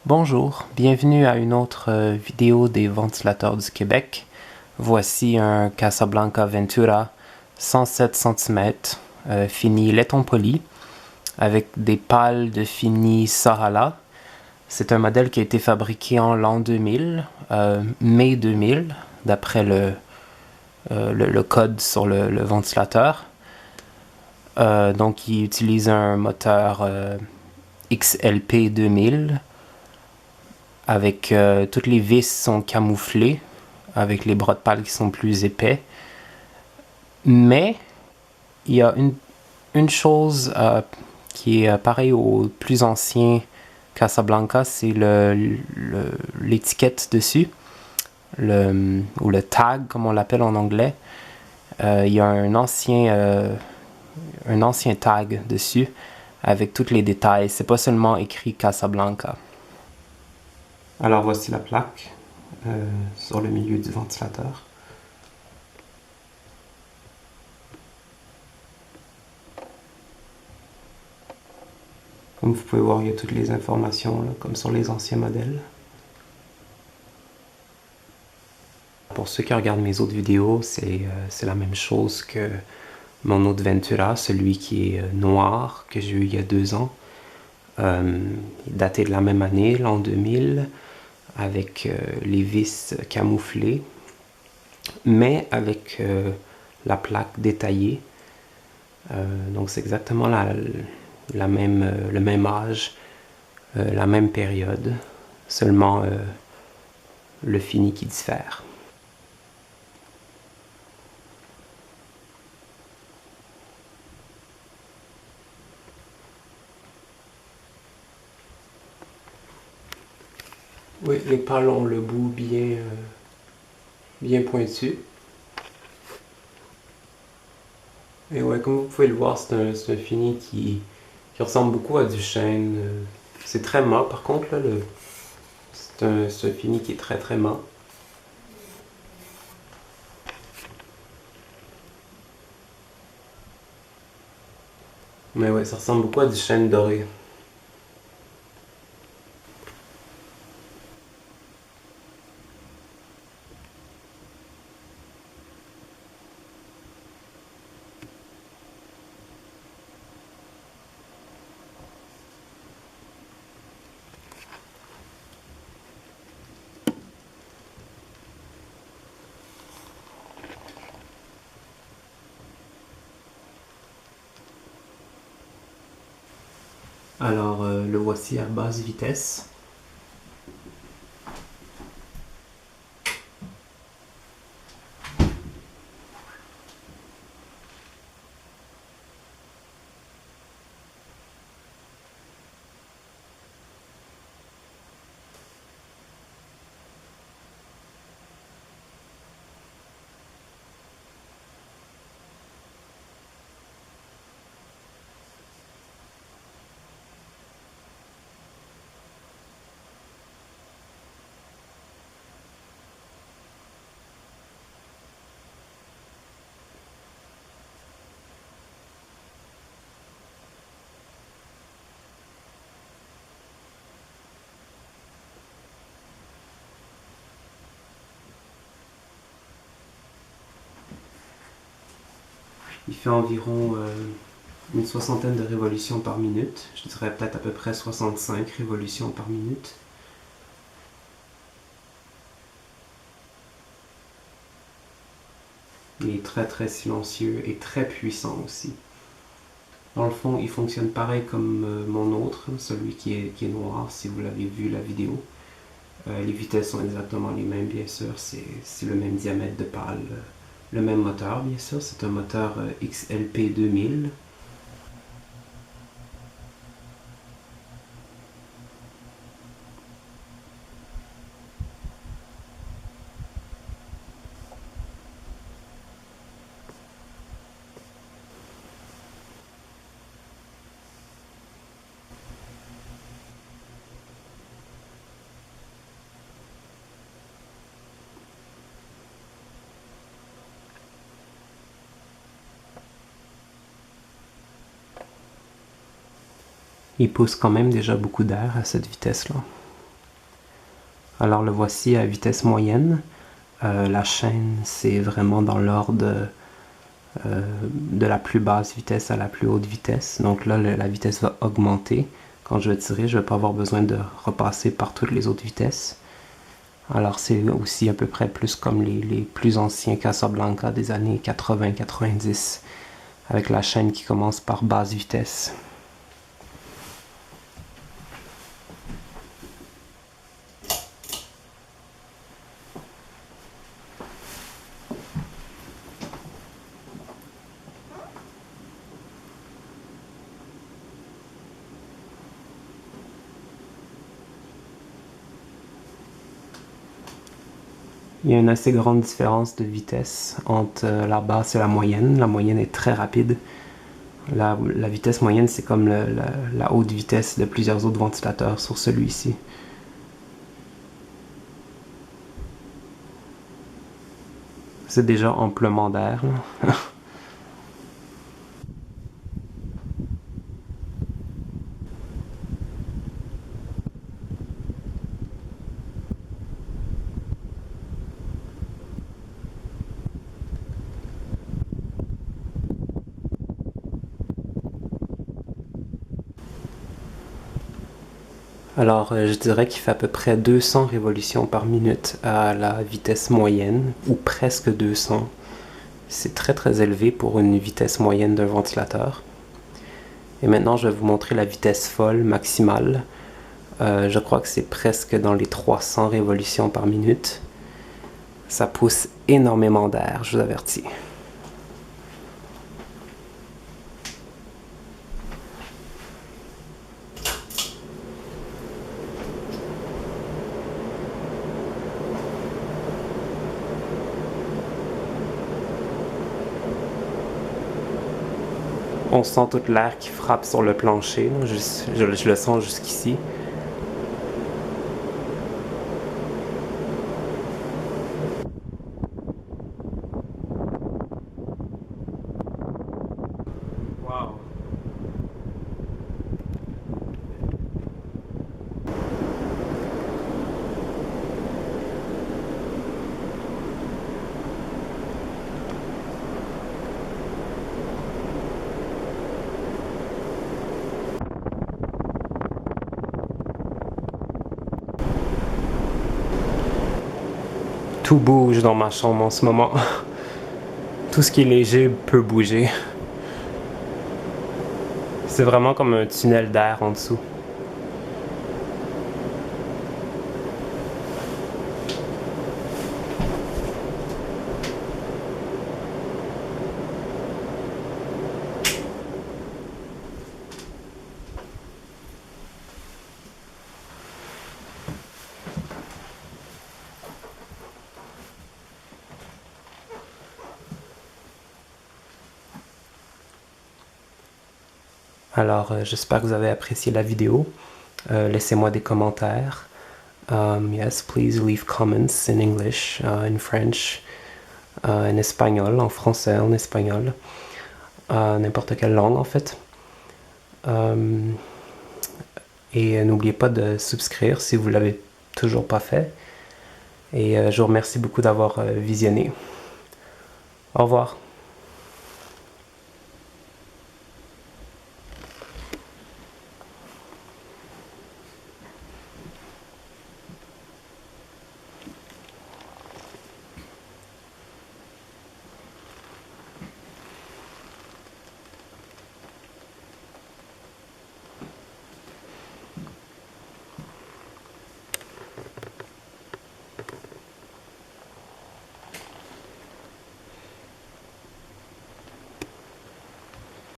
Bonjour, bienvenue à une autre vidéo des ventilateurs du Québec. Voici un Casablanca Ventura 107 cm fini laiton poli avec des pales de fini Sahala. C'est un modèle qui a été fabriqué en l'an 2000, mai 2000, d'après le code sur le ventilateur. Donc il utilise un moteur XLP 2000 avec toutes les vis sont camouflées avec les bras de pale qui sont plus épais. Mais il y a une chose qui est pareil au plus ancien Casablanca, c'est l'étiquette dessus, ou le tag comme on l'appelle en anglais. Il y a un ancien tag dessus avec tous les détails. C'est pas seulement écrit Casablanca. Alors voici la plaque sur le milieu du ventilateur. Comme vous pouvez voir, il y a toutes les informations, là, comme sur les anciens modèles. Pour ceux qui regardent mes autres vidéos, c'est la même chose que mon autre Ventura, celui qui est noir, que j'ai eu il y a 2 ans. Daté de la même année, l'an 2000, avec les vis camouflées, mais avec la plaque détaillée. Donc c'est exactement le même âge, la même période, seulement le fini qui diffère. Oui, les pales ont le bout bien pointu. Et ouais, comme vous pouvez le voir, c'est un fini qui ressemble beaucoup à du chêne. C'est très mat, par contre, là, c'est un fini qui est très très mat. Mais ouais, ça ressemble beaucoup à du chêne doré. Alors, le voici à basse vitesse. Il fait environ une soixantaine de révolutions par minute. Je dirais peut-être à peu près 65 révolutions par minute. Il est très très silencieux et très puissant aussi. Dans le fond, il fonctionne pareil comme mon autre, celui qui est noir, si vous l'avez vu la vidéo. Les vitesses sont exactement les mêmes, bien sûr. C'est le même diamètre de pale. Le même moteur, bien sûr. C'est un moteur XLP 2000. Il pousse quand même déjà beaucoup d'air à cette vitesse-là. Alors le voici à vitesse moyenne. La chaîne, c'est vraiment dans l'ordre de la plus basse vitesse à la plus haute vitesse. Donc là, la vitesse va augmenter. Quand je vais tirer, je ne vais pas avoir besoin de repasser par toutes les autres vitesses. Alors c'est aussi à peu près plus comme les plus anciens Casablanca des années 80-90, avec la chaîne qui commence par basse vitesse. Il y a une assez grande différence de vitesse entre la basse et la moyenne. La moyenne est très rapide. La vitesse moyenne, c'est comme la haute vitesse de plusieurs autres ventilateurs sur celui-ci. C'est déjà amplement d'air. Alors, je dirais qu'il fait à peu près 200 révolutions par minute à la vitesse moyenne, ou presque 200. C'est très très élevé pour une vitesse moyenne d'un ventilateur. Et maintenant, je vais vous montrer la vitesse folle maximale. Je crois que c'est presque dans les 300 révolutions par minute. Ça pousse énormément d'air, je vous avertis. On sent tout l'air qui frappe sur le plancher. Je le sens jusqu'ici. Wow. Tout bouge dans ma chambre en ce moment. Tout ce qui est léger peut bouger. C'est vraiment comme un tunnel d'air en dessous. Alors, j'espère que vous avez apprécié la vidéo. Laissez-moi des commentaires. Yes, please leave comments in English, in French, en espagnol, en français, en espagnol, n'importe quelle langue en fait. Et n'oubliez pas de souscrire si vous ne l'avez toujours pas fait. Et je vous remercie beaucoup d'avoir visionné. Au revoir.